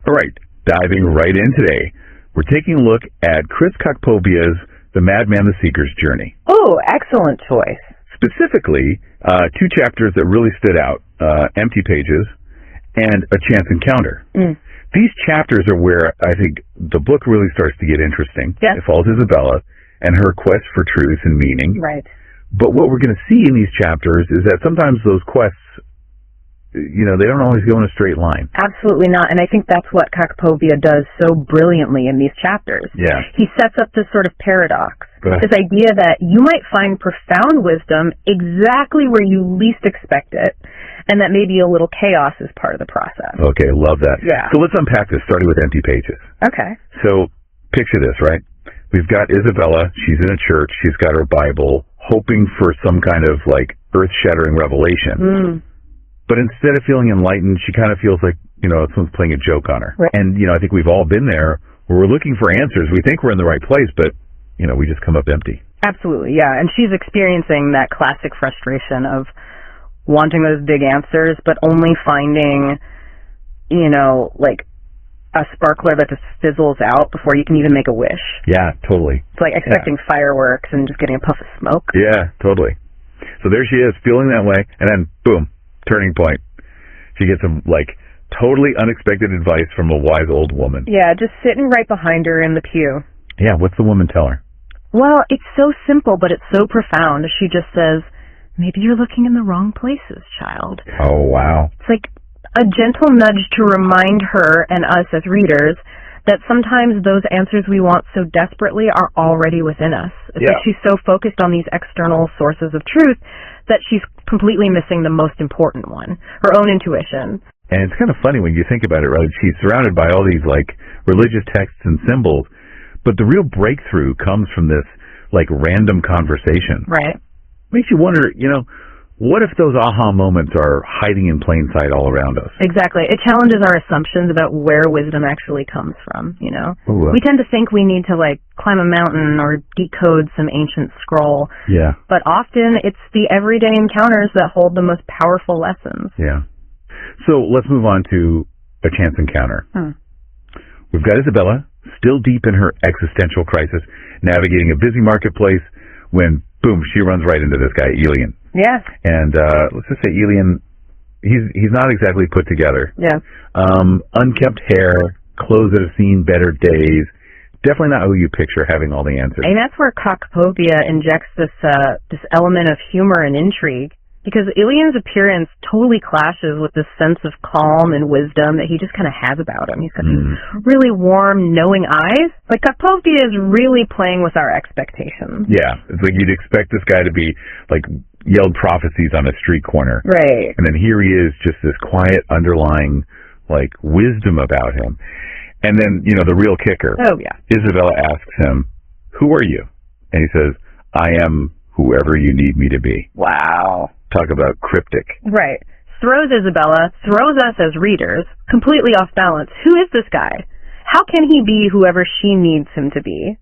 All right, diving right in today, we're taking a look at Chris Kakpovia's The Madman, the Seeker's Journey. Oh, excellent choice. Specifically, two chapters that really stood out, Empty Pages and A Chance Encounter. These chapters are where I think the book really starts to get interesting. Yes. It follows Isabella and her quest for truth and meaning. Right. But what we're going to see in these chapters is that sometimes those quests, they don't always go in a straight line. Absolutely not. And I think that's what Kakpovia does so brilliantly in these chapters. Yeah. He sets up this sort of paradox, this idea that you might find profound wisdom exactly where you least expect it, and that maybe a little chaos is part of the process. Okay, love that. Yeah. So let's unpack this, starting with Empty Pages. Okay. So picture this, right? We've got Isabella. She's in a church. She's got her Bible, hoping for some kind of earth-shattering revelation. But instead of feeling enlightened, she kind of feels like, someone's playing a joke on her. Right. And, I think we've all been there where we're looking for answers. We think we're in the right place, but, we just come up empty. Absolutely, yeah. And she's experiencing that classic frustration of wanting those big answers, but only finding, a sparkler that just fizzles out before you can even make a wish. Yeah, totally. It's like expecting fireworks and just getting a puff of smoke. Yeah, totally. So there she is, feeling that way, and then, boom, turning point. She gets some, totally unexpected advice from a wise old woman. Yeah, just sitting right behind her in the pew. Yeah, what's the woman tell her? Well, it's so simple, but it's so profound. She just says, maybe you're looking in the wrong places, child. Oh, wow. It's like a gentle nudge to remind her and us as readers that sometimes those answers we want so desperately are already within us. It's like she's so focused on these external sources of truth that she's completely missing the most important one, her own intuition. And it's kind of funny when you think about it, right? She's surrounded by all these, religious texts and symbols, but the real breakthrough comes from this, random conversation. Right. Makes you wonder, what if those aha moments are hiding in plain sight all around us? Exactly. It challenges our assumptions about where wisdom actually comes from, Ooh, We tend to think we need to, climb a mountain or decode some ancient scroll. Yeah. But often it's the everyday encounters that hold the most powerful lessons. Yeah. So let's move on to A Chance Encounter. We've got Isabella, still deep in her existential crisis, navigating a busy marketplace when, boom, she runs right into this guy, Elian. Yeah. And let's just say Elian, he's not exactly put together. Yeah. Unkempt hair, clothes that have seen better days. Definitely not who you picture having all the answers. And that's where Kakpovia injects this element of humor and intrigue. Because Ilian's appearance totally clashes with this sense of calm and wisdom that he just kind of has about him. He's got these really warm, knowing eyes. Kakpovia is really playing with our expectations. Yeah. It's like you'd expect this guy to be, yelled prophecies on a street corner. Right. And then here he is, just this quiet, underlying, wisdom about him. And then, the real kicker. Oh, yeah. Isabella asks him, who are you? And he says, I am whoever you need me to be. Wow. Talk about cryptic. Right. Throws Isabella, throws us as readers, completely off balance. Who is this guy? How can he be whoever she needs him to be?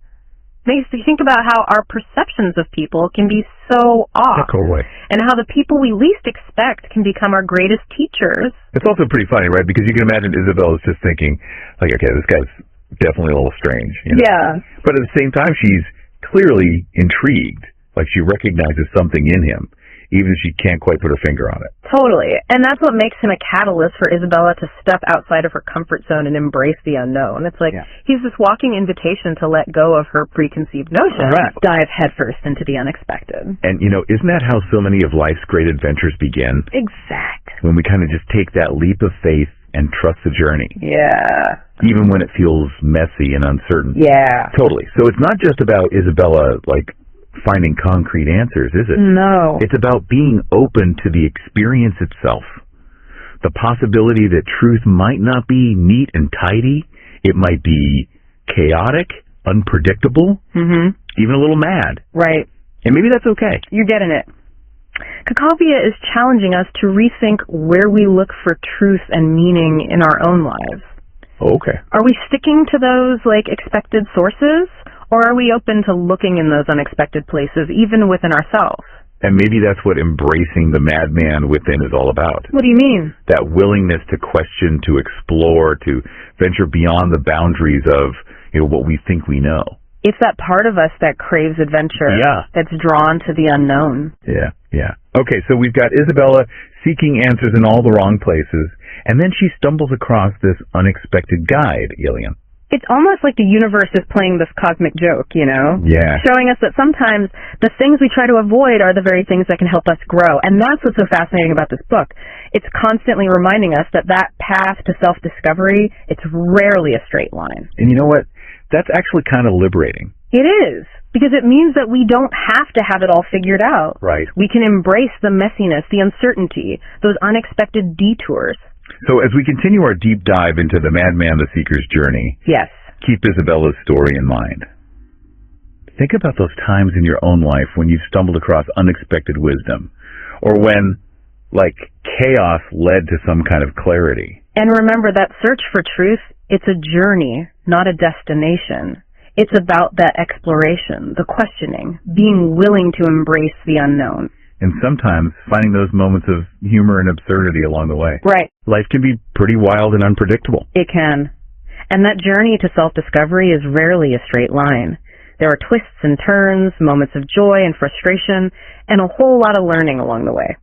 Makes you think about how our perceptions of people can be so off. Totally. And how the people we least expect can become our greatest teachers. It's also pretty funny, right? Because you can imagine Isabella's just thinking, okay, this guy's definitely a little strange. Yeah. But at the same time, she's clearly intrigued. She recognizes something in him, even if she can't quite put her finger on it. Totally. And that's what makes him a catalyst for Isabella to step outside of her comfort zone and embrace the unknown. It's he's this walking invitation to let go of her preconceived notions, dive headfirst into the unexpected. And, isn't that how so many of life's great adventures begin? Exactly. When we kind of just take that leap of faith and trust the journey. Yeah. Even when it feels messy and uncertain. Yeah. Totally. So it's not just about Isabella, finding concrete answers, is it? No. It's about being open to the experience itself. The possibility that truth might not be neat and tidy. It might be chaotic, unpredictable, even a little mad. Right. And maybe that's okay. You're getting it. Kakpovia is challenging us to rethink where we look for truth and meaning in our own lives. Okay. Are we sticking to those, expected sources? Or are we open to looking in those unexpected places, even within ourselves? And maybe that's what embracing the madman within is all about. What do you mean? That willingness to question, to explore, to venture beyond the boundaries of what we think we know. It's that part of us that craves adventure. Yeah. That's drawn to the unknown. Yeah, yeah. Okay, so we've got Isabella seeking answers in all the wrong places, and then she stumbles across this unexpected guide, Alien. It's almost like the universe is playing this cosmic joke, Yeah. Showing us that sometimes the things we try to avoid are the very things that can help us grow. And that's what's so fascinating about this book. It's constantly reminding us that path to self-discovery, it's rarely a straight line. And you know what? That's actually kind of liberating. It is, because it means that we don't have to have it all figured out. Right. We can embrace the messiness, the uncertainty, those unexpected detours. So as we continue our deep dive into the Madman, the Seeker's journey, yes, keep Isabella's story in mind. Think about those times in your own life when you've stumbled across unexpected wisdom, or when, chaos led to some kind of clarity. And remember that search for truth, it's a journey, not a destination. It's about that exploration, the questioning, being willing to embrace the unknown. And sometimes finding those moments of humor and absurdity along the way. Right. Life can be pretty wild and unpredictable. It can. And that journey to self-discovery is rarely a straight line. There are twists and turns, moments of joy and frustration, and a whole lot of learning along the way.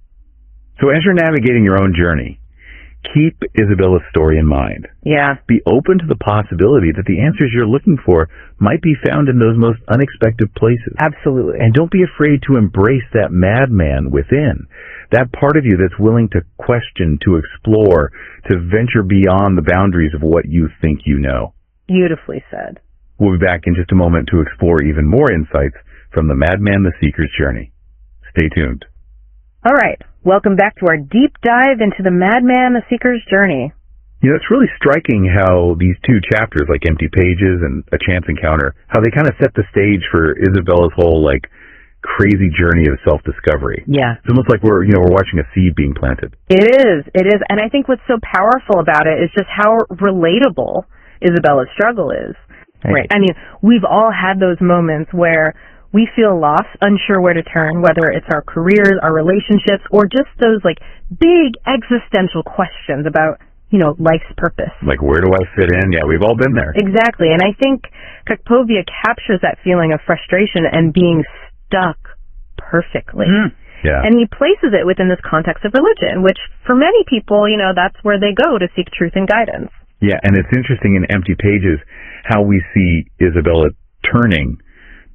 So as you're navigating your own journey, keep Isabella's story in mind. Yeah. Be open to the possibility that the answers you're looking for might be found in those most unexpected places. Absolutely. And don't be afraid to embrace that madman within, that part of you that's willing to question, to explore, to venture beyond the boundaries of what you think you know. Beautifully said. We'll be back in just a moment to explore even more insights from the Madman, the Seeker's journey. Stay tuned. All right. Welcome back to our deep dive into the Madman, the Seeker's journey. It's really striking how these two chapters, like Empty Pages and A Chance Encounter, how they kind of set the stage for Isabella's whole, crazy journey of self-discovery. Yeah. It's almost like we're watching a seed being planted. It is. And I think what's so powerful about it is just how relatable Isabella's struggle is. Right. I mean, we've all had those moments where we feel lost, unsure where to turn, whether it's our careers, our relationships, or just those big existential questions about, life's purpose. Where do I fit in? Yeah, we've all been there. Exactly. And I think Kakpovia captures that feeling of frustration and being stuck perfectly. Yeah. And he places it within this context of religion, which for many people, that's where they go to seek truth and guidance. Yeah, and it's interesting in Empty Pages how we see Isabella turning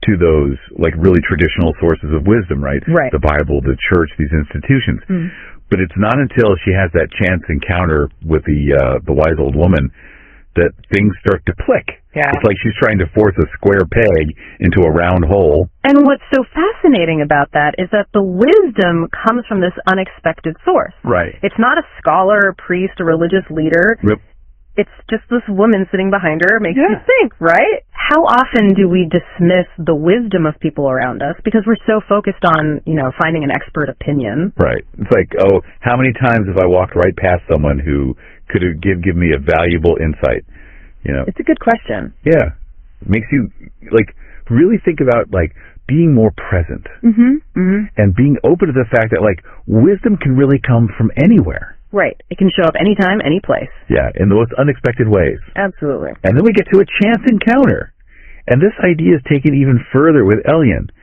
to those really traditional sources of wisdom, right? Right. The Bible, the church, these institutions. But it's not until she has that chance encounter with the wise old woman that things start to click. Yeah. It's like she's trying to force a square peg into a round hole. And what's so fascinating about that is that the wisdom comes from this unexpected source. Right. It's not a scholar, a priest, a religious leader. Yep. It's just this woman sitting behind her makes you think, right? How often do we dismiss the wisdom of people around us because we're so focused on, finding an expert opinion? Right. It's like, how many times have I walked right past someone who could have give me a valuable insight? It's a good question. Yeah. It makes you, really think about, being more present. And being open to the fact that, wisdom can really come from anywhere. Right. It can show up anytime, any place. Yeah, in the most unexpected ways. Absolutely. And then we get to A Chance Encounter. And this idea is taken even further with Elian.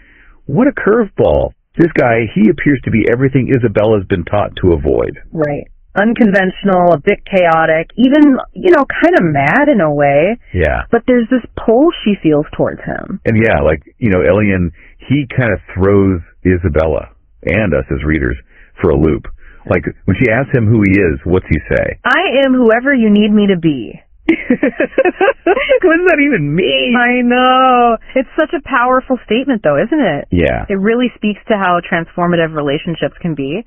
What a curveball. This guy, he appears to be everything Isabella's been taught to avoid. Right. Unconventional, a bit chaotic, even, kind of mad in a way. Yeah. But there's this pull she feels towards him. And yeah, Elian, he kind of throws Isabella and us as readers for a loop. When she asks him who he is, what's he say? I am whoever you need me to be. What does that even mean? I know. It's such a powerful statement, though, isn't it? Yeah. It really speaks to how transformative relationships can be.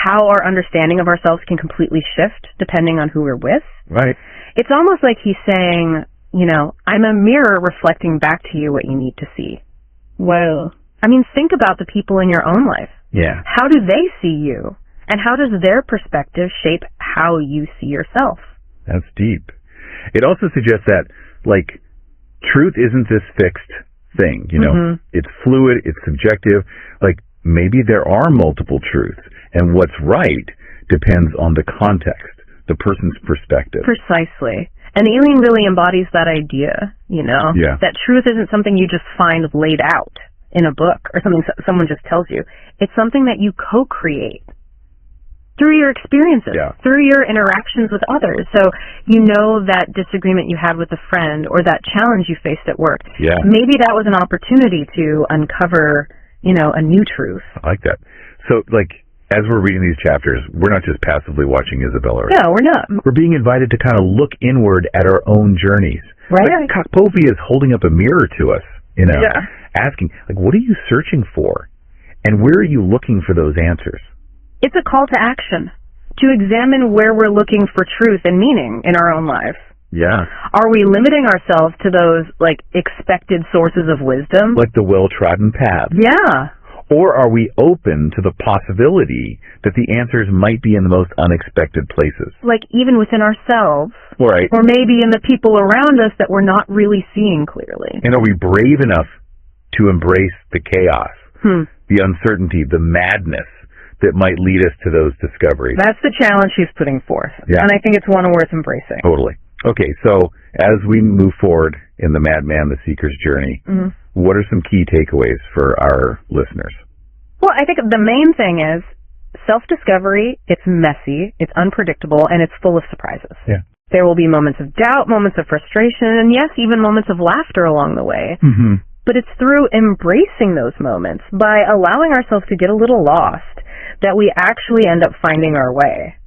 How our understanding of ourselves can completely shift depending on who we're with. Right. It's almost like he's saying, I'm a mirror reflecting back to you what you need to see. Whoa. I mean, think about the people in your own life. Yeah. How do they see you? And how does their perspective shape how you see yourself? That's deep. It also suggests that, truth isn't this fixed thing, It's fluid, it's subjective. maybe there are multiple truths, and what's right depends on the context, the person's perspective. Precisely. And alien really embodies that idea, Yeah. that truth isn't something you just find laid out in a book or something someone just tells you. It's something that you co-create through your experiences, through your interactions with others. So that disagreement you had with a friend or that challenge you faced at work, maybe that was an opportunity to uncover, a new truth. I like that. So, as we're reading these chapters, we're not just passively watching Isabella. No, we're not. We're being invited to kind of look inward at our own journeys. Right. Kakpovia is holding up a mirror to us, asking, what are you searching for? And where are you looking for those answers? It's a call to action, to examine where we're looking for truth and meaning in our own lives. Yeah. Are we limiting ourselves to those, expected sources of wisdom? Like the well-trodden path. Yeah. Or are we open to the possibility that the answers might be in the most unexpected places? Even within ourselves. Right. Or maybe in the people around us that we're not really seeing clearly. And are we brave enough to embrace the chaos, the uncertainty, the madness that might lead us to those discoveries? That's the challenge she's putting forth. Yeah. And I think it's one worth embracing. Totally. Okay, so as we move forward in the Madman, the Seeker's journey, what are some key takeaways for our listeners? Well, I think the main thing is self-discovery. It's messy, it's unpredictable, and it's full of surprises. Yeah. There will be moments of doubt, moments of frustration, and yes, even moments of laughter along the way. But it's through embracing those moments, by allowing ourselves to get a little lost, that we actually end up finding our way.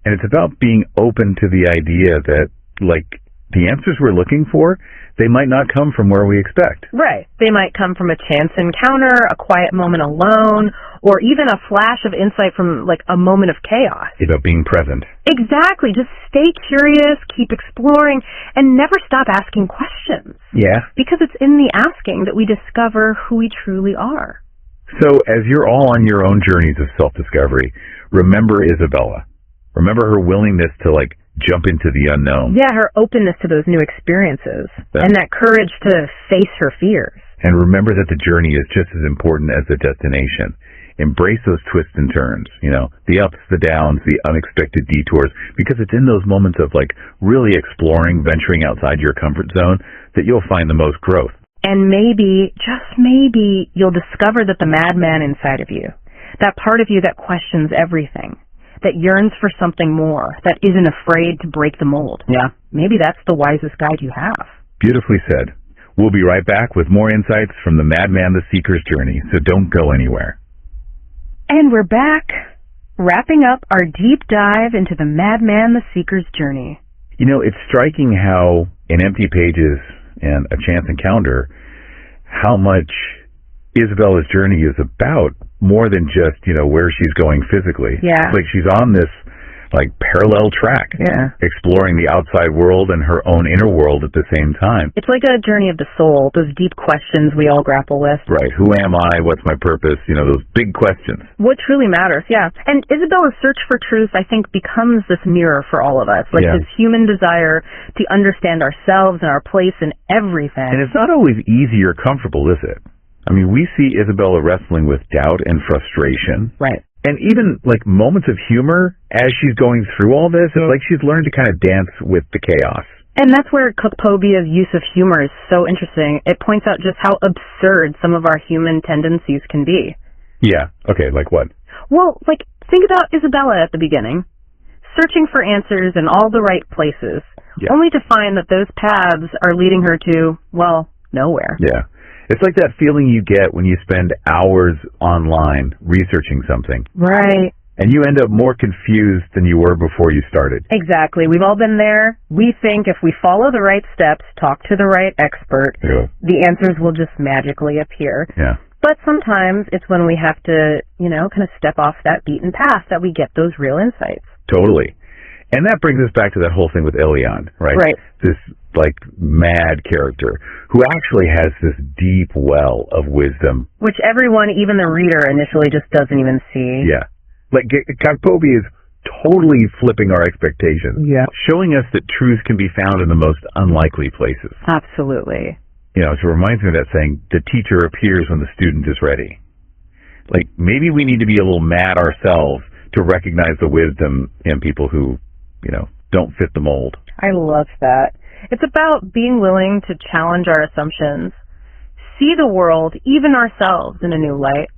And it's about being open to the idea that, the answers we're looking for, they might not come from where we expect. Right. They might come from a chance encounter, a quiet moment alone, or even a flash of insight from, a moment of chaos. It's about being present. Exactly. Just stay curious, keep exploring, and never stop asking questions. Yeah. Because it's in the asking that we discover who we truly are. So as you're all on your own journeys of self-discovery, remember Isabella. Remember her willingness to, jump into the unknown. Yeah, her openness to those new experiences. And that courage to face her fears. And remember that the journey is just as important as the destination. Embrace those twists and turns, the ups, the downs, the unexpected detours, because it's in those moments of, really exploring, venturing outside your comfort zone that you'll find the most growth. And maybe, just maybe, you'll discover that the madman inside of you, that part of you that questions everything, that yearns for something more, that isn't afraid to break the mold. Yeah. Maybe that's the wisest guide you have. Beautifully said. We'll be right back with more insights from the Madman, the Seeker's journey, so don't go anywhere. And we're back, wrapping up our deep dive into the Madman, the Seeker's journey. It's striking how, in Empty Pages and A Chance Encounter, how much Isabella's journey is about more than just, where she's going physically. Yeah. She's on this, parallel track. Yeah. Exploring the outside world and her own inner world at the same time. It's like a journey of the soul, those deep questions we all grapple with. Right. Who am I? What's my purpose? Those big questions. What truly matters, yeah. And Isabella's search for truth, I think, becomes this mirror for all of us. This human desire to understand ourselves and our place in everything. And it's not always easy or comfortable, is it? I mean, we see Isabella wrestling with doubt and frustration. Right. And even, moments of humor as she's going through all this. It's she's learned to kind of dance with the chaos. And that's where Kakpovia's use of humor is so interesting. It points out just how absurd some of our human tendencies can be. Yeah. Okay, like what? Well, think about Isabella at the beginning. Searching for answers in all the right places. Yeah. Only to find that those paths are leading her to, nowhere. Yeah. It's like that feeling you get when you spend hours online researching something. Right. And you end up more confused than you were before you started. Exactly. We've all been there. We think if we follow the right steps, talk to the right expert, the answers will just magically appear. Yeah. But sometimes it's when we have to, kind of step off that beaten path that we get those real insights. Totally. And that brings us back to that whole thing with Elian, right? Right. This, mad character who actually has this deep well of wisdom. Which everyone, even the reader, initially just doesn't even see. Yeah. Kakpovia is totally flipping our expectations. Yeah. Showing us that truth can be found in the most unlikely places. Absolutely. It reminds me of that saying, the teacher appears when the student is ready. Like, maybe we need to be a little mad ourselves to recognize the wisdom in people who, don't fit the mold. I love that. It's about being willing to challenge our assumptions, see the world, even ourselves, in a new light.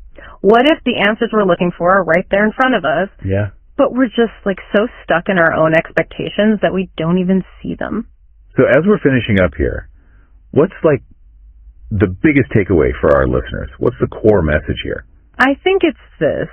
What if the answers we're looking for are right there in front of us? Yeah. But we're just so stuck in our own expectations that we don't even see them. So as we're finishing up here, what's the biggest takeaway for our listeners? What's the core message here? I think it's this.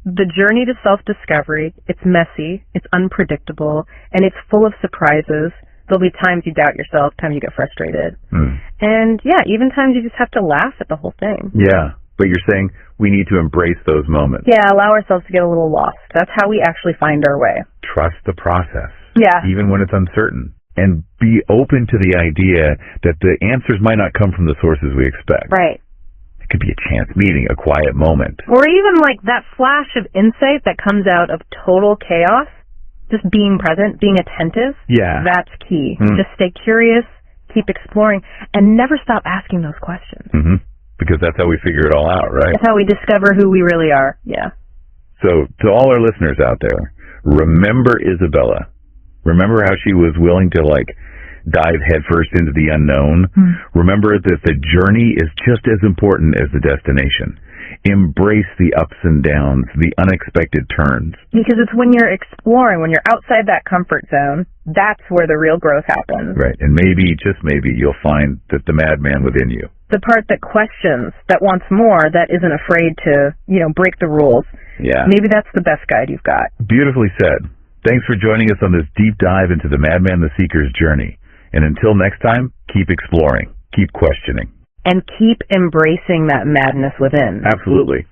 The journey to self-discovery, it's messy, it's unpredictable, and it's full of surprises. There'll be times you doubt yourself, times you get frustrated. And even times you just have to laugh at the whole thing. Yeah, but you're saying we need to embrace those moments. Yeah, allow ourselves to get a little lost. That's how we actually find our way. Trust the process. Yeah. Even when it's uncertain. And be open to the idea that the answers might not come from the sources we expect. Right. It could be a chance meeting, a quiet moment. Or even that flash of insight that comes out of total chaos. Just being present, being attentive. Yeah. That's key. Just stay curious, keep exploring, and never stop asking those questions. Because that's how we figure it all out, right? That's how we discover who we really are. Yeah. So to all our listeners out there, remember Isabella. Remember how she was willing to dive headfirst into the unknown. Remember that the journey is just as important as the destination. Embrace the ups and downs, the unexpected turns. Because it's when you're exploring, when you're outside that comfort zone, that's where the real growth happens. Right. And maybe, just maybe, you'll find that the madman within you. The part that questions, that wants more, that isn't afraid to, break the rules. Yeah. Maybe that's the best guide you've got. Beautifully said. Thanks for joining us on this deep dive into the Madman the Seeker's journey. And until next time, keep exploring, keep questioning. And keep embracing that madness within. Absolutely.